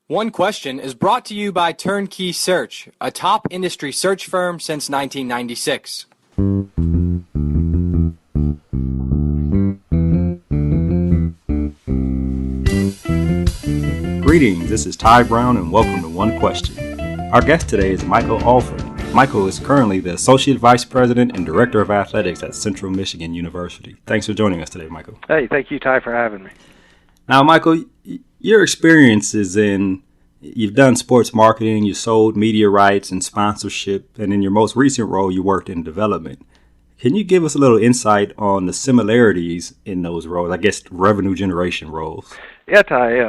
One Question is brought to you by Turnkey Search, a top industry search firm since 1996. Greetings, this is Ty Brown and welcome to One Question. Our guest today is Michael Alford. Michael is currently the Associate Vice President and Director of Athletics at Central Michigan University. Thanks for joining us today, Michael. Hey, thank you, Ty, for having me. Now, Michael, your experience is you've done sports marketing, you sold media rights and sponsorship, and in your most recent role, you worked in development. Can you give us a little insight on the similarities in those roles, I guess revenue generation roles? Yeah, Ty,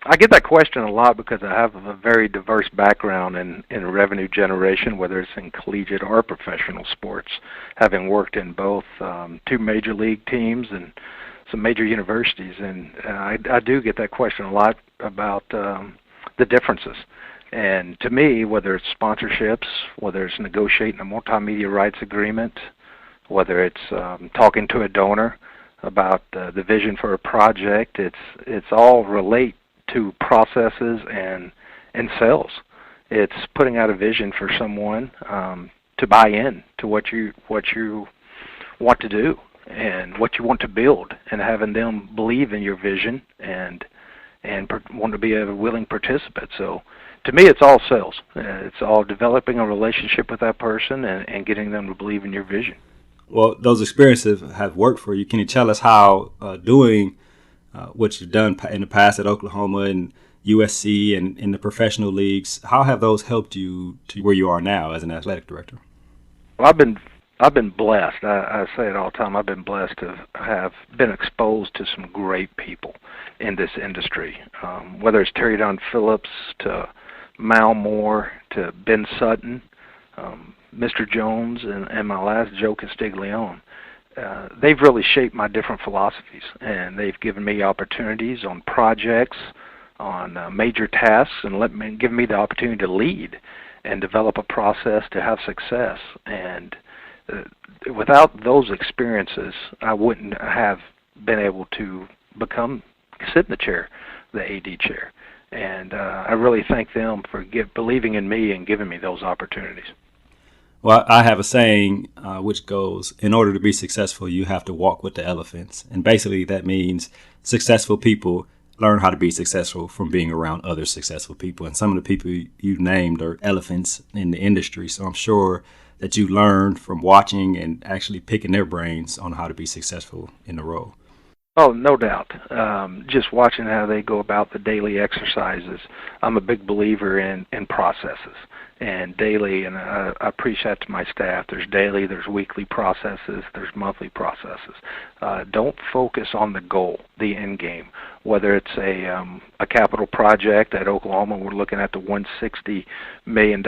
I get that question a lot because I have a very diverse background in revenue generation, whether it's in collegiate or professional sports, having worked in both two major league teams and some major universities. And I do get that question a lot about the differences. And to me, whether it's sponsorships, whether it's negotiating a multimedia rights agreement, whether it's talking to a donor about the vision for a project, it's all relate to processes and sales. It's putting out a vision for someone to buy in to what you want to do and what you want to build, and having them believe in your vision and want to be a willing participant. So to me, it's all sales. It's all developing a relationship with that person and getting them to believe in your vision. Well, those experiences have worked for you. Can you tell us how doing what you've done in the past at Oklahoma and USC and in the professional leagues, how have those helped you to where you are now as an athletic director? Well, I've been blessed. I say it all the time. I've been blessed to have been exposed to some great people in this industry, whether it's Terry Don Phillips to Mal Moore to Ben Sutton, Mr. Jones, and my last, Joe Castiglione. They've really shaped my different philosophies, and they've given me opportunities on projects, on major tasks, and given me the opportunity to lead and develop a process to have success. And without those experiences, I wouldn't have been able to sit in the chair, the AD chair. And I really thank them for believing in me and giving me those opportunities. Well, I have a saying which goes, in order to be successful, you have to walk with the elephants. And basically that means successful people learn how to be successful from being around other successful people. And some of the people you named are elephants in the industry. So I'm sure that you learned from watching and actually picking their brains on how to be successful in the role. Oh, no doubt. Just watching how they go about the daily exercises. I'm a big believer in processes and daily, and I preach that to my staff. There's daily, there's weekly processes, there's monthly processes. Don't focus on the goal, the end game. Whether it's a capital project at Oklahoma, we're looking at the $160 million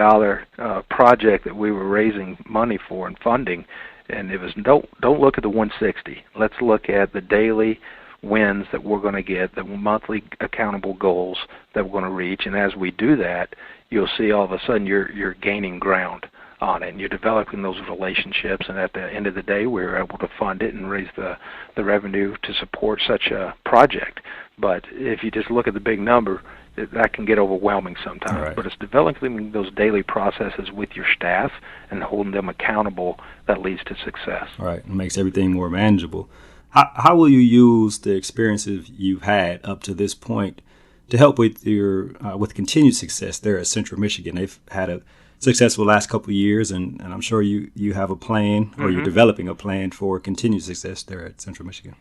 project that we were raising money for and funding. And it was don't look at the 160. Let's look at the daily wins that we're going to get, the monthly accountable goals that we're going to reach. And as we do that, you'll see all of a sudden you're gaining ground on it, and you're developing those relationships. And at the end of the day, we were able to fund it and raise the revenue to support such a project. But if you just look at the big number, that can get overwhelming sometimes. Right. But it's developing those daily processes with your staff and holding them accountable that leads to success. Right. It makes everything more manageable. How will you use the experiences you've had up to this point to help with your with continued success there at Central Michigan? They've had a successful last couple of years, and I'm sure you have a plan, or you're developing a plan for continued success there at Central Michigan.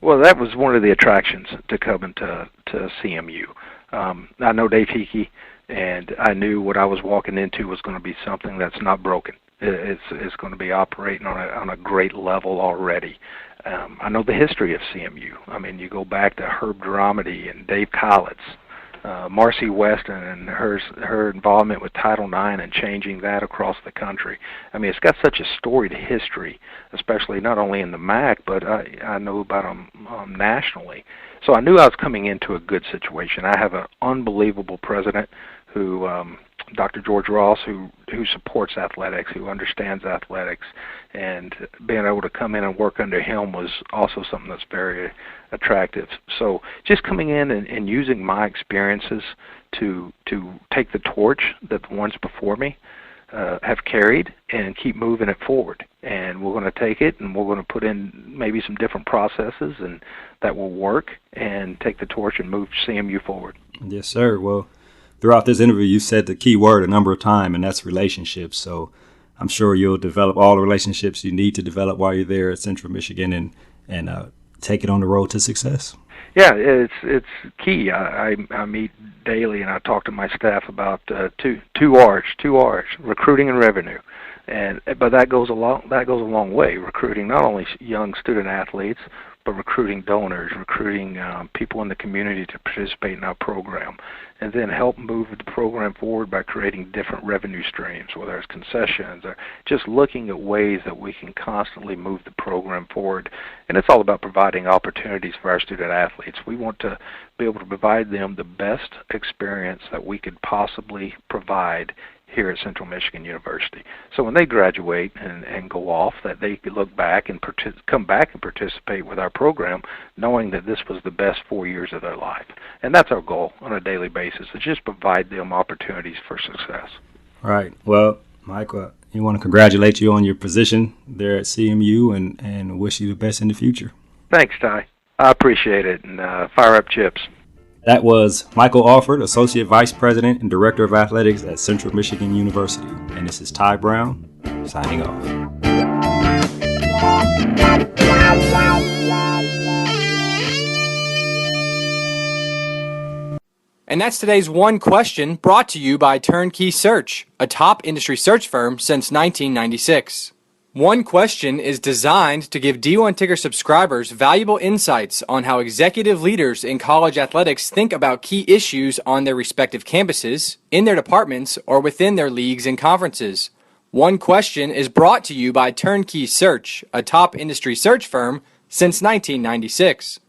Well, that was one of the attractions to coming to CMU. I know Dave Hickey, and I knew what I was walking into was going to be something that's not broken. It's going to be operating on a great level already. I know the history of CMU. I mean, you go back to Herb Dramedy and Dave Collins, Marcy Weston and her involvement with Title IX and changing that across the country. I mean, it's got such a storied history, especially not only in the MAC, but I know about them nationally. So I knew I was coming into a good situation. I have an unbelievable president who Dr. George Ross, who supports athletics, who understands athletics, and being able to come in and work under him was also something that's very attractive. So just coming in and using my experiences to take the torch that the ones before me have carried and keep moving it forward. And we're going to take it and we're going to put in maybe some different processes and that will work and take the torch and move CMU forward. Yes, sir. Well, throughout this interview, you said the key word a number of times, and that's relationships. So I'm sure you'll develop all the relationships you need to develop while you're there at Central Michigan and take it on the road to success. Yeah, it's key. I meet daily and I talk to my staff about two R's, recruiting and revenue. But that goes a long way. Recruiting not only young student athletes, but recruiting donors, recruiting people in the community to participate in our program, and then help move the program forward by creating different revenue streams, whether it's concessions or just looking at ways that we can constantly move the program forward. And it's all about providing opportunities for our student athletes. We want to be able to provide them the best experience that we could possibly provide here at Central Michigan University. So when they graduate and go off, that they could look back and come back and participate with our program, knowing that this was the best 4 years of their life. And that's our goal on a daily basis, is just provide them opportunities for success. Right. Well, Mike, we want to congratulate you on your position there at CMU and wish you the best in the future. Thanks, Ty. I appreciate it, and fire up chips. That was Michael Alford, Associate Vice President and Director of Athletics at Central Michigan University. And this is Ty Brown, signing off. And that's today's One Question, brought to you by Turnkey Search, a top industry search firm since 1996. One Question is designed to give D1 Ticker subscribers valuable insights on how executive leaders in college athletics think about key issues on their respective campuses, in their departments, or within their leagues and conferences. One Question is brought to you by Turnkey Search, a top industry search firm since 1996.